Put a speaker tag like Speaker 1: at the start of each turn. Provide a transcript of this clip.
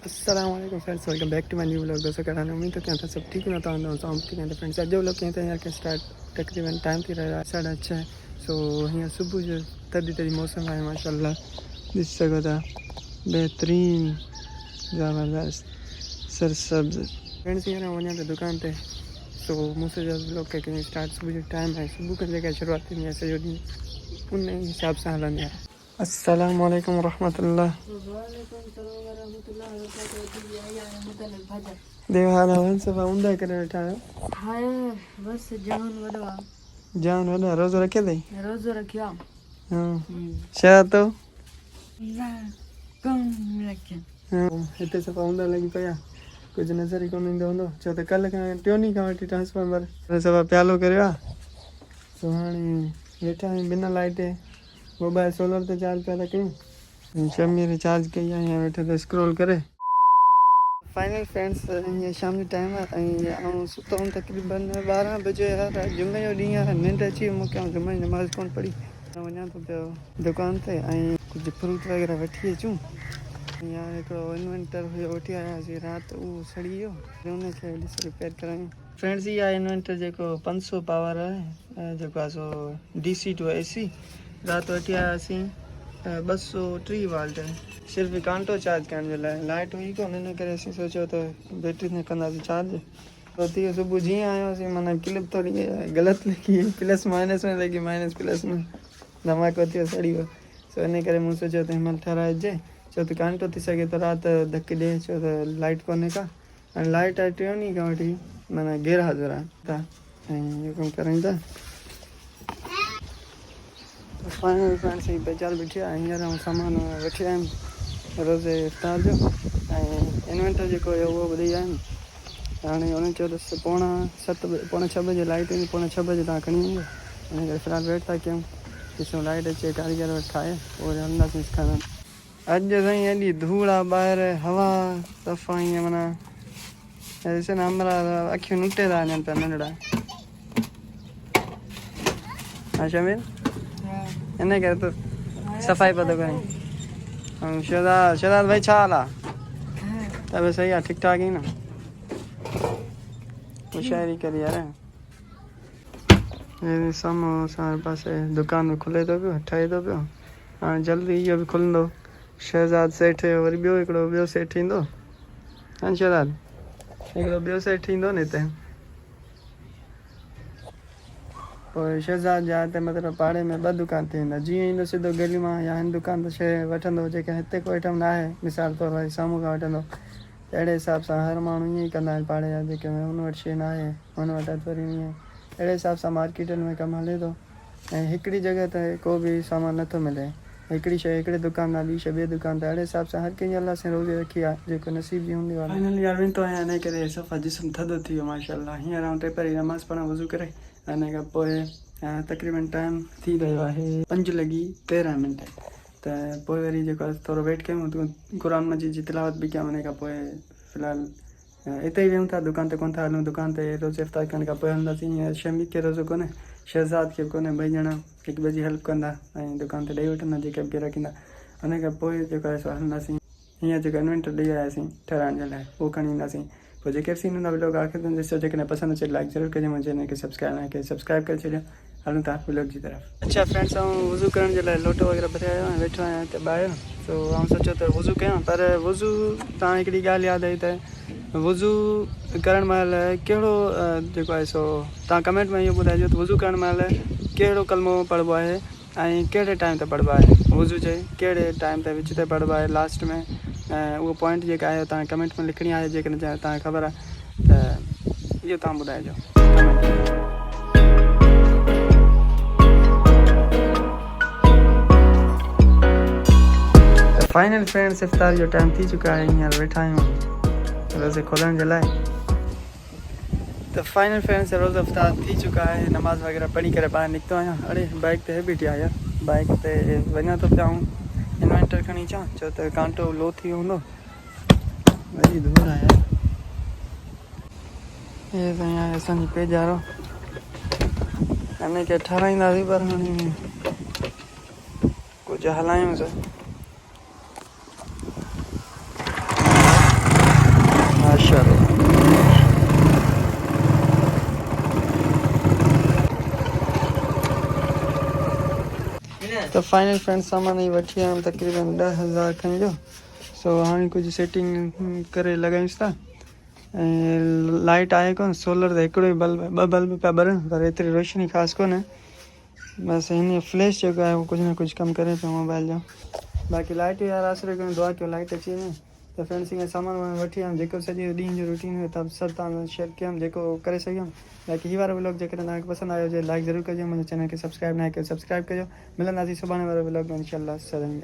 Speaker 1: अस्सलाम वालेकुम friends, welcome back to my new vlog. दोस्तों कहना उम्मीद है कि आप सब ठीक होना। तो हम ठीक हैं फ्रेंड्स। आज जो लोग कहते हैं यार के स्टार्ट तकरीबन टाइम थी रहा 6:30 है। सो हींअर सुबुह जो तदी मौसम आहे माशाल्लाह ॾिसी सघो था, बेहतरीन ज़बरदस्त सरसब्ज़। फ्रेंड्स हींअर वञा थो दुकान ते। सो मूंखे जो व्लॉग के स्टार्ट सुबुह जो टाइम आहे, सुबुह खां जेका शुरूआत थींदी आहे सॼो ॾींहुं उन हिसाब सां हलंदी आहे। अस्सलाम वालेकुम रहमतुल्लाह। देवहाना वन सफ़ा उंदा करे वेठा आहियो।
Speaker 2: हाय बस जान वडवा
Speaker 1: जान वॾा रोज़ो रखे अथई?
Speaker 2: रोज़ रखियो
Speaker 1: छा तो
Speaker 2: ना कम रखे
Speaker 1: हिते सफ़ा उंदा लॻी पिया, कुझु नज़र ई कोन ईंदो हूंदो। छो त कल्ह खां टियों ॾींहं खां वठी ट्रांसफॉर्मर सफ़ा प्यालो करियो आहे। सो हाणे वेठा आहियूं बिना लाइटे, मोबाइल सोलर ते चार्ज पिया था कयूं। शमीर चार्ज कई आहे, हीअं वेठे ते स्क्रोल करे। फाइनल फ्रेंड्स हीअं शाम जो टाइम आहे ऐं सुतो हुउमि तक़रीबन 12 बजे। हर जुमे जो ॾींहुं आहे, निंड अची वियो मूंखे, ऐं जुमे जी नमाज़ कोन पढ़ी। वञा थो पियो दुकान ते ऐं कुझु फ्रूट वग़ैरह वठी अचूं। यार हिकिड़ो इन्वेंटर हुयो वठी आयासीं राति, उहो सड़ी वियो, उनखे ॾिस रिपेयर करायूं। फ्रेंड्स इहा इन्वेंटर जेको 500 पावर आहे, जेको आहे सो DC टू AC। राति वठी आयासीं 230 वाल्ट, सिर्फ़ु कांटो चार्ज करण जे लाइ। लाइट हुई कोन, हिन करे असीं सोचियो त बैटरी न कंदासीं चार्ज। तो थी सुबुह जीअं आयोसीं माना क्लिप थोड़ी ग़लति लॻी, प्लस माइनस में लॻी, माइनस प्लस में धमाको थियो, सड़ी वियो। सो इन करे मूं सोचियो त हिनमहिल ठाराइजे, छो त कांटो थी सघे त राति धकु ॾिए, छो त लाइट कोन्हे का। ऐं लाइट आहे 3 ॾींहं खां वठी माना गैर हाज़िर आहे त ऐं इहो कमु करायूं था। फाइनल फ्रेंड्स ही बाज़ार बीठी आहे, हींअर ऐं सामान वठी आयुमि रोज़े इफ़्तार जो। ऐं इन्वेंटर जेको हुयो उहो ॿुधाई आहिनि। हाणे उन्हनि चयो त पौणे 6 बजे लाइट ईंदी, पौणे 6 बजे तव्हां खणी ईंदो। इन करे फ़िलहाल वेट था कयूं, ॾिसूं लाइट अचे, कारीगर वटि ठाहे पोइ हलंदासीं खाइण। अॼु साईं एॾी धूड़ आहे ॿाहिरि, हवा सफ़ा ईअं माना ॾिस न, हमरा अखियूं लुटे था वञनि पिया नंढड़ा। हा शमीर इन करे तो सफ़ाई पियो थो करीं। ऐं शहज़ाद भाई छा हाल आहे? तबियत सही आहे? ठीकु ठाक ई न? होशियारी करी यार। हे साम्हूं असांजे पासे दुकान खुले थो पियो, ठहे थो पियो। हाणे जल्दी इहो बि खुलंदो। शहज़ाद सेठ वरी ॿियो सेठ ईंदो। हा शहज़ाद, हिकिड़ो ॿियो सेठ ईंदो न हिते। पोइ शहज़ाद जा हिते मतिलबु पाड़े में 2 दुकान थींदा। जीअं ईंदो सिधो गली मां या हिन दुकान ते शइ वठंदो, जेके हिते को आइटम न आहे मिसाल तौरु वरी साम्हूं खां वठंदो। अहिड़े हिसाब सां हर माण्हू ईअं ई कंदा आहिनि पाड़े जा, जेके हुन वटि शइ न आहे हुन वटि वरी ईअं अहिड़े हिसाब सां मार्केटनि में कमु हले थो। ऐं हिकिड़ी जॻह ते को बि सामान नथो मिले, हिकिड़ी शइ हिकिड़े दुकान तां, ॿी शइ ॿिए दुकान तां। अहिड़े हिसाब सां हर कंहिंजी अलाह सां रोज़ी रखी आहे, जेको नसीब जी हूंदी आहे। फाइनली यार वेंदो आहियां, हिन करे सफ़ा जिस्म थधो थी वियो माशाल्लाह। हींअर आउं टे पहिरीं नमाज़ पढ़ां वज़ू करे, हिन खां पोइ तक़रीबन टाइम थी रहियो आहे 5:13। त पोइ वरी जेको आहे थोरो वेट कयूं, क़ुर मजीद जी तिलावत बि कयूं। हुन खां पोइ फ़िलहाल हिते ई वेहूं था, दुकान ते कोन था हलूं। दुकान ते रोज़ इफ़्तार करण खां पोइ हलंदासीं। हीअं शमीर खे रोज़ो कोन्हे, शहज़ाद खे कोन्हे, 2 ॼणा हिक ॿिए जी हेल्प कंदा ऐं दुकान ते ॾेई वठंदा जेके बि गिराक ईंदा। हुन खां पोइ जेको आहे सो हलंदासीं। हीअं जेको इन्वेंटर ॾेई आयासीं ठहिराइण जे लाइ, उहो खणी ईंदासीं। पोइ जेके बि सीन हूंदा व्लॉग आख़िर ताईं ॾिसो। जेकॾहिं पसंदि अचे लाइक ज़रूरु कजो, मुंहिंजे चैनल खे सब्सक्राइब करे छॾियो। हलूं था व्लॉग जी तरफ़। अच्छा फ्रेंड्स, ऐं वज़ू करण जे लाइ लोटो वग़ैरह भरे आयो आहियां, वेठो आहियां हिते ॿाहिरि। सो आउं सोचियो त वज़ू कयां, पर वज़ू तव्हां हिकिड़ी ॻाल्हि यादि आई त वज़ू करण महिल कहिड़ो जेको आहे सो तव्हां कमेंट में इहो ॿुधाइजो त वज़ू करण महिल कहिड़ो कलमो पढ़िबो आहे ऐं कहिड़े टाइम ते पढ़िबो आहे। वज़ू जे कहिड़े टाइम ते विच ते पढ़िबो आहे, लास्ट में। उहो पॉइंट जेका आहे तव्हां कमेंट में लिखणी आहे, जेकॾहिं तव्हांखे ख़बर आहे त इहो तव्हां ॿुधाइजो कमेंट में। फाइनल फ्रेंड्स, इफ़्तार जो टाइम थी चुका है, हींअर वेठा आहियूं रोज़े खोलण जे लाइ। तो फाइनल फ्रेंड्स, रोज़ो इफ़्तार थी चुका है, नमाज़ वग़ैरह पढ़ी करे ॿाहिरि निकितो आहियां। अड़े बाइक ते बीठी आहे यार, बाइक ते वञा थो पिया। इन्वेंटर खणी अचां, छो त कांटो लो थी वियो हूंदो। वॾी धूड़ आहे यार। हे साईं आहे असांजी पेजारो, हिन खे ठाराईंदासीं, पर हाणे कुझु हलायूंसि। तो फाइनल फ्रेंड्स सामान ही वठी आयमि तक़रीबन 10,000 खनि जो। सो हाणे कुझु सेटिंग करे लॻायूंसि था। ऐं लाइट आहे कोन, सोलर त हिकिड़ो ई बल्ब, ॿ बल्ब पिया ॿरनि पर एतिरी रोशनी ख़ासि कोन्हे। बसि हिन फ्लैश जेको आहे उहो कुझु न कुझु कमु करे पियो मोबाइल जो। बाक़ी लाइट यार आसरे कयूं, दुआ कयो लाइट अची वञे। त फ्रेंड्स हीअं सामान वामान वठी आयमि, जेको सॼो ॾींहं जो रूटीन हुयो त सभु तव्हां शेयर कयमि, जेको करे सघियुमि। बाक़ी हीअ वारो व्लॉग जेकॾहिं तव्हांखे पसंदि आयो हुजे लाइक ज़रूरु कजो, मुंहिंजे चैनल खे सब्सक्राइब न कयो सब्सक्राइब कजो। मिलंदासीं सुभाणे वारे व्लॉग में इंशाल्लाह। सदाईं।